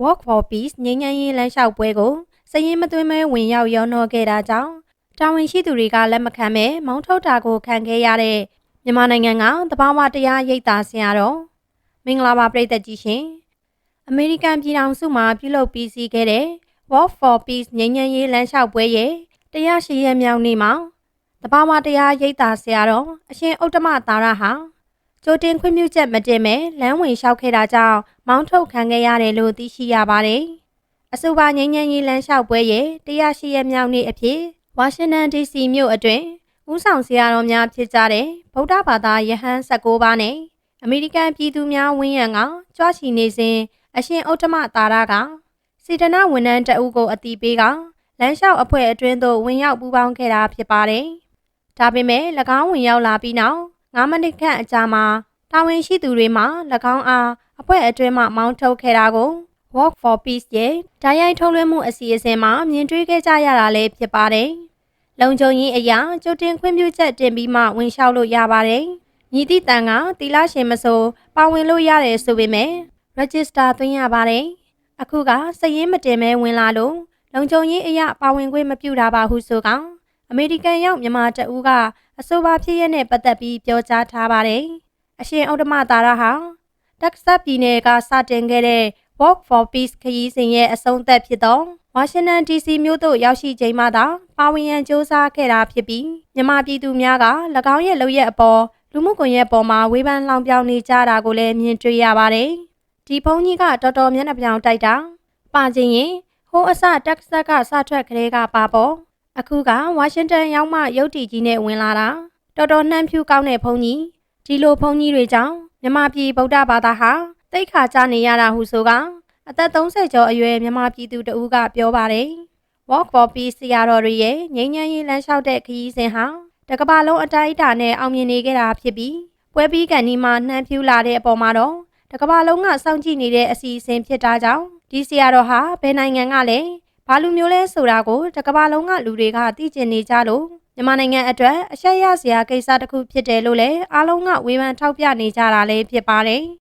Walk for Peace ငြိမ်းချမ်းရေးလမ်းလျှောက်ပွဲကိုစည်ရင်းမသွင်းမဲဝင်ရောက်ရောနှောခဲ့တာကြောင့်တာဝန်ရှိသူတွေကလက်မခံမဲမောင်းထုတ်တာကိုခံခဲ့ရတဲ့မြန်မာနိုင်ငံကသဘာဝတရားရိပ်သာဆရာတော်မင်္ဂလာပါပရိသတ်ကြီးရှင်အမေရိကန်ပြည်ထောင်စုမှာပြုလုပ်ပြီးစီးခဲ့တဲ့ Walk for Peace ငြိမ်းချမ်းရေးလမ်းလျှောက်ပွဲရဲ့108ရက်မြောက်နေ့မှာသဘာဝတရားရိပ်သာဆရာတော်အရှင်ဥတ္တမသာရဟာကြိုတင်ခွင့်ပြုချက်မတင်မဲ့လမ်းဝင်လျှောက်ခဲ့တာကြောင့်မောင်းထုတ်ခံခဲ့ရတယ်လို့သိရှိရပါတယ်။အဆိုပါငြိမ်းချမ်းရေးလမ်းလျှောက်ပွဲရဲ့108ရက်မြောက်နေ့အဖြစ်ဝါရှင်တန် DC မြို့အတွင်းဦးဆောင်ဆရာတော်များဖြစ်ကြတဲ့ဗုဒ္ဓဘာသာယဟန်19ပါးနဲ့အမေရိကန်ပြည်သူများဝန်းရံကကြွချီနေစဉ်အရှင်ဥတ္တမသာရကစေတနာဝန်ထမ်းတအုပ်ကိုအတိပေးကလမ်းလျှောက်အဖွဲ့အတွင်းသို့ဝင်ရောက်ပူးပေါင်းခဲ့တာဖြစ်ပါတယ်။ဒါပေမဲ့၎င်းဝင်ရောက်လာပြီးနောက်9မိနစ်ခန့်အကြာမှာတာဝန်ရှိသူတွေမှ၎င်းအားအဖွဲ့အတွင်းမှမောင်းထုတ်ခဲ့တာကို Walk for Peace ရဲ့ဓာတ်ရိုက်ထုတ်လွှင့်မှုအစီအစဉ်မှာမြင်တွေ့ခဲ့ကြရတာလည်းဖြစ်ပါတယ်။လုံခြုံရေးအရာကြိုတင်ခွင့်ပြုချက်တင်ပြီးမှဝင်လျှောက်လို့ရပါတယ်။ညီတိတန်ကတီလာရှင်မဆိုပါဝင်လို့ရတယ်ဆိုပေမဲ့ Register သွင်းရပါတယ်။အခုကစည်ရင်းမတင်မဲဝင်လာလို့လုံခြုံရေးအရာပါဝင်ခွင့်မပြုတာပါဟုဆိုကအမေရိကန်ရောက်မြန်မာတအူးကအဆိုပါဖြစ်ရတဲ့ပတ်သက်ပြီးပြောကြားထားပါတယ်။အရှင်ဥတ္တမသာရဟာတက်ဆတ်ပြည်နယ်ကစတင်ခဲ့တဲ့ Walk for Peace ခရီးစဉ်ရဲ့အဆုံးသတ်ဖြစ်သောဝါရှင်တန် DC မြို့သို့ရောက်ရှိချိန်မှသာပါဝင်ရန်စ조사ခဲ့တာဖြစ်ပြီးမြန်မာပြည်သူများက၎င်းရဲ့လုပ်ရက်အပေါ်လူမှုကွန်ရက်ပေါ်မှာဝေဖန်လောင်ပြောင်နေကြတာကိုလည်းမြင်တွေ့ရပါတယ်။ဒီဘုန်းကြီးကတော်တော်မျက်နှာပြောင်တိုက်တာပါခြင်းရင်ဟိုးအစတက်ဆတ်ကစထွက်ကလေးကပါပေါ့အခုကဝါရှင်တန်ရောက်မှရုတ်တီကြီးနဲ့ဝင်လာတာတော်တော်နှမ်းဖြူကောင်းတဲ့ဘုန်းကြီးဒီလိုဘုန်းကြီးတွေကြောင့်မြန်မာပြည်ဗုဒ္ဓဘာသာဟာတိတ်ခါကြနေရတာဟုဆိုကအသက်30ကျော်အရွယ်မြန်မာပြည်သူတဦးကပြောပါတယ်။ Walk for Peace ဆရာတော်တွေရဲ့ငြိမ်းချမ်းရေးလမ်းလျှောက်တဲ့ခရီးစဉ်ဟာတကမ္ဘာလုံးအတိုင်းအတာနဲ့အောင်မြင်နေခဲ့တာဖြစ်ပြီးပွဲပြီးကန်ဒီမှာနှမ်းဖြူလာတဲ့အပေါ်မှာတော့တကမ္ဘာလုံးကစောင့်ကြည့်နေတဲ့အစီအစဉ်ဖြစ်တာကြောင့်ဒီဆရာတော်ဟာဘယ်နိုင်ငံကလဲဘာလူမျိုးလဲဆိုတာကိုတကမ္ဘာလုံးကလူတွေကသိကျင်နေကြလို့မြန်မာနိုင်ငံအတွက်အရှက်ရစရာကိစ္စတစ်ခုဖြစ်တယ်လို့လည်းအားလုံးကဝေဖန်ထောက်ပြနေကြတာလည်းဖြစ်ပါတယ်။